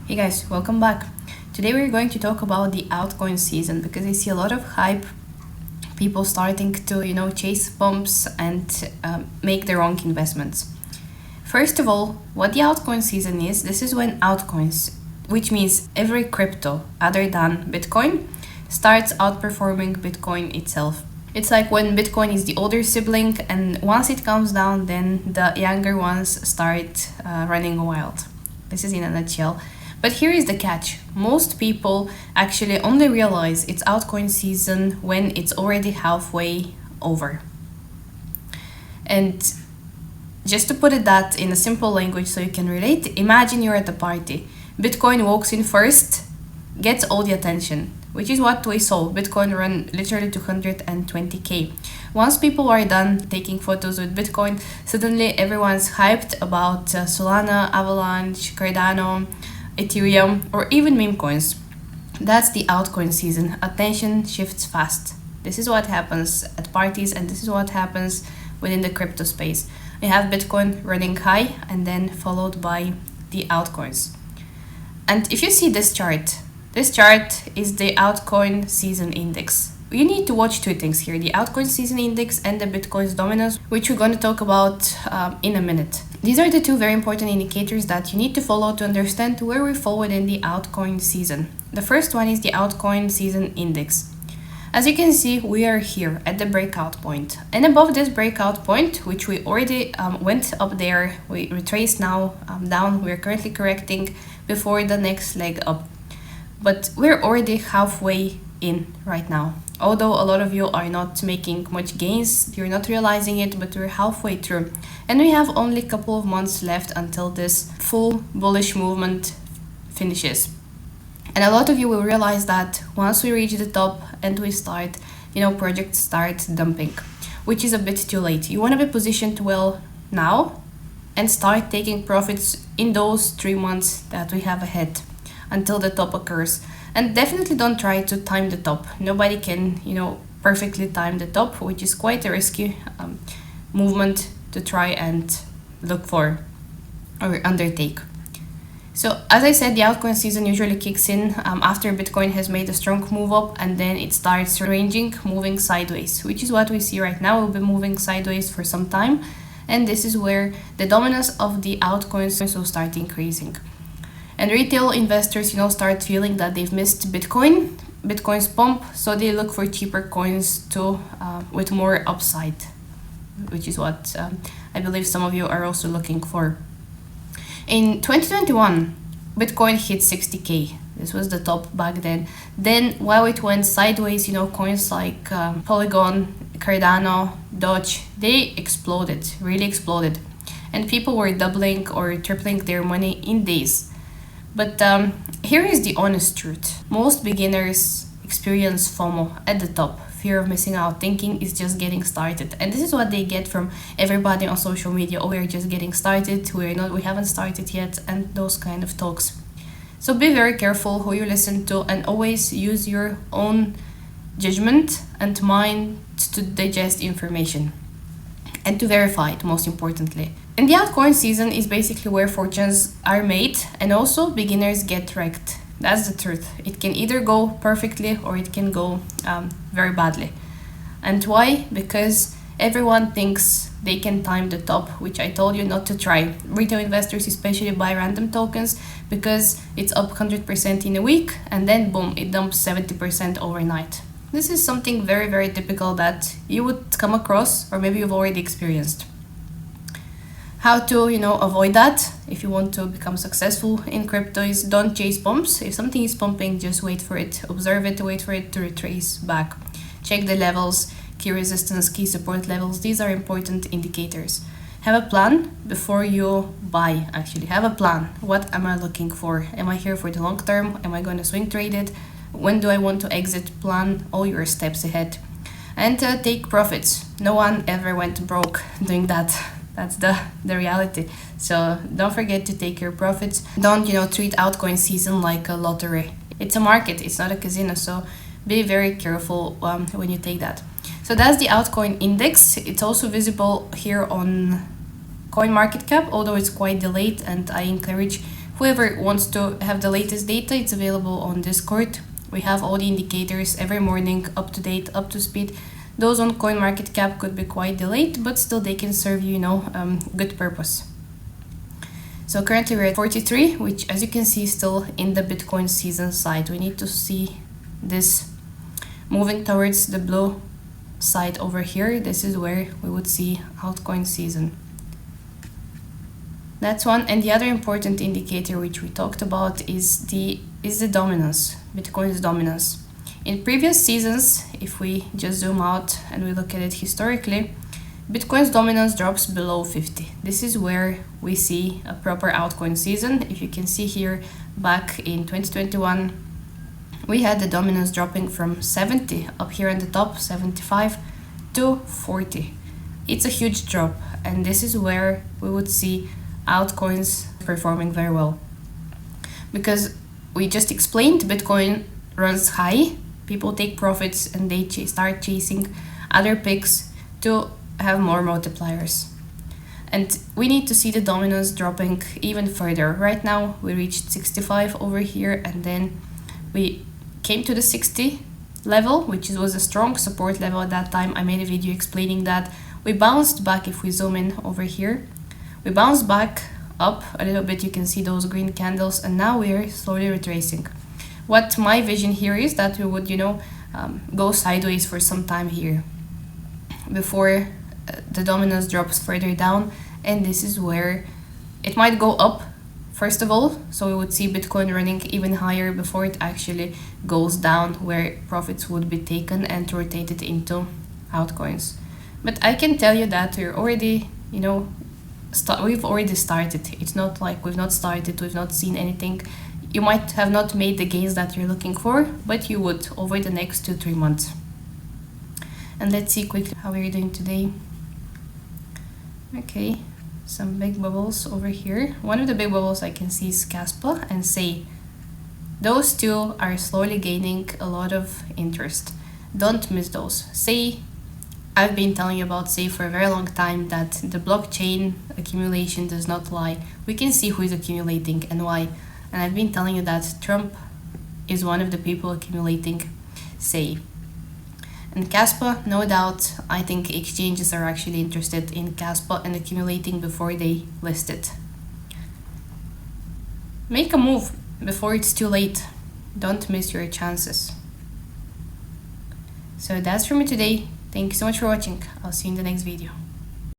Hey guys, welcome back. Today we're going to talk about the altcoin season because I see a lot of hype, people starting to, chase pumps and make the wrong investments. First of all, what the altcoin season is, this is when altcoins, which means every crypto other than Bitcoin, starts outperforming Bitcoin itself. It's like when Bitcoin is the older sibling, and once it comes down, then the younger ones start running wild. This is in a nutshell. But here is the catch. Most people actually only realize it's altcoin season when it's already halfway over. And just to put it that in a simple language so you can relate, imagine you're at a party. Bitcoin walks in first, gets all the attention, which is what we saw. Bitcoin run literally 220k. Once people are done taking photos with Bitcoin, suddenly everyone's hyped about Solana, Avalanche, Cardano, Ethereum, or even meme coins. That's the altcoin season. Attention shifts fast. This is what happens at parties, and this is what happens within the crypto space. We have Bitcoin running high and then followed by the altcoins. And if you see this chart is the altcoin season index. You need to watch two things here, the altcoin season index and the Bitcoin's dominance, which we're going to talk about in a minute. These are the two very important indicators that you need to follow to understand where we fall within the altcoin season. The first one is the altcoin season index. As you can see, we are here at the breakout point. And above this breakout point, which we already went up there, we retraced now down, we're currently correcting before the next leg up. But we're already halfway in right now. Although a lot of you are not making much gains, you're not realizing it, but we're halfway through. And we have only a couple of months left until this full bullish movement finishes. And a lot of you will realize that once we reach the top and we start, projects start dumping, which is a bit too late. You want to be positioned well now and start taking profits in those 3 months that we have ahead until the top occurs. And definitely don't try to time the top. Nobody can, perfectly time the top, which is quite a risky movement to try and look for or undertake. So as I said, the altcoin season usually kicks in after Bitcoin has made a strong move up, and then it starts ranging, moving sideways, which is what we see right now. We'll be moving sideways for some time, and this is where the dominance of the altcoins will start increasing. And retail investors, start feeling that they've missed Bitcoin's pump, so they look for cheaper coins too, with more upside, which is what I believe some of you are also looking for. In 2021, Bitcoin hit 60k. This was the top back then. Then while it went sideways, coins like Polygon, Cardano, Doge, they exploded, really exploded. And people were doubling or tripling their money in days. But here is the honest truth. Most beginners experience FOMO at the top, fear of missing out, thinking it's just getting started. And this is what they get from everybody on social media. Oh, we're just getting started, we haven't started yet, and those kind of talks. So be very careful who you listen to and always use your own judgment and mind to digest information and to verify it, most importantly. And the altcoin season is basically where fortunes are made and also beginners get wrecked. That's the truth. It can either go perfectly or it can go very badly. And why? Because everyone thinks they can time the top, which I told you not to try. Retail investors especially buy random tokens because it's up 100% in a week and then boom, it dumps 70% overnight. This is something very, very typical that you would come across or maybe you've already experienced. How to, avoid that if you want to become successful in crypto is don't chase pumps. If something is pumping, just wait for it, observe it, wait for it to retrace back. Check the levels, key resistance, key support levels. These are important indicators. Have a plan before you buy, actually. Have a plan. What am I looking for? Am I here for the long term? Am I going to swing trade it? When do I want to exit? Plan all your steps ahead. And take profits. No one ever went broke doing that. That's the reality. So don't forget to take your profits. Don't, treat altcoin season like a lottery. It's a market, it's not a casino. So be very careful when you take that. So that's the altcoin index. It's also visible here on CoinMarketCap, although it's quite delayed, and I encourage Whoever wants to have the latest data, it's available on Discord. We have all the indicators every morning, up to date, up to speed. Those on CoinMarketCap could be quite delayed, but still they can serve you, good purpose. So currently we're at 43, which as you can see is still in the Bitcoin season side. We need to see this moving towards the blue side over here. This is where we would see altcoin season. That's one. And the other important indicator which we talked about is the dominance, Bitcoin's dominance. In previous seasons, if we just zoom out and we look at it historically, Bitcoin's dominance drops below 50. This is where we see a proper altcoin season. If you can see here, back in 2021, we had the dominance dropping from 70 up here on the top, 75 to 40. It's a huge drop, and this is where we would see altcoins performing very well. Because we just explained, Bitcoin runs high, people take profits and they start chasing other picks to have more multipliers. And we need to see the dominance dropping even further. Right now we reached 65 over here, and then we came to the 60 level, which was a strong support level at that time. I made a video explaining that. We bounced back. If we zoom in over here, we bounced back up a little bit. You can see those green candles, and now we are slowly retracing. What my vision here is that we would, go sideways for some time here before the dominance drops further down, and this is where it might go up first of all, so we would see Bitcoin running even higher before it actually goes down, where profits would be taken and rotated into altcoins. But I can tell you that we're already, we've already started. It's not like we've not started, we've not seen anything. You might have not made the gains that you're looking for, but you would over the next 2-3 months. And let's see quickly how we're doing today. Okay, some big bubbles over here. One of the big bubbles I can see is Caspa and Say. Those two are slowly gaining a lot of interest. Don't miss those. Say, I've been telling you about Say for a very long time, that the blockchain accumulation does not lie. We can see who is accumulating and why. And I've been telling you that Trump is one of the people accumulating Say. And Caspa, no doubt, I think exchanges are actually interested in Caspa and accumulating before they list it. Make a move before it's too late. Don't miss your chances. So that's for me today. Thank you so much for watching. I'll see you in the next video.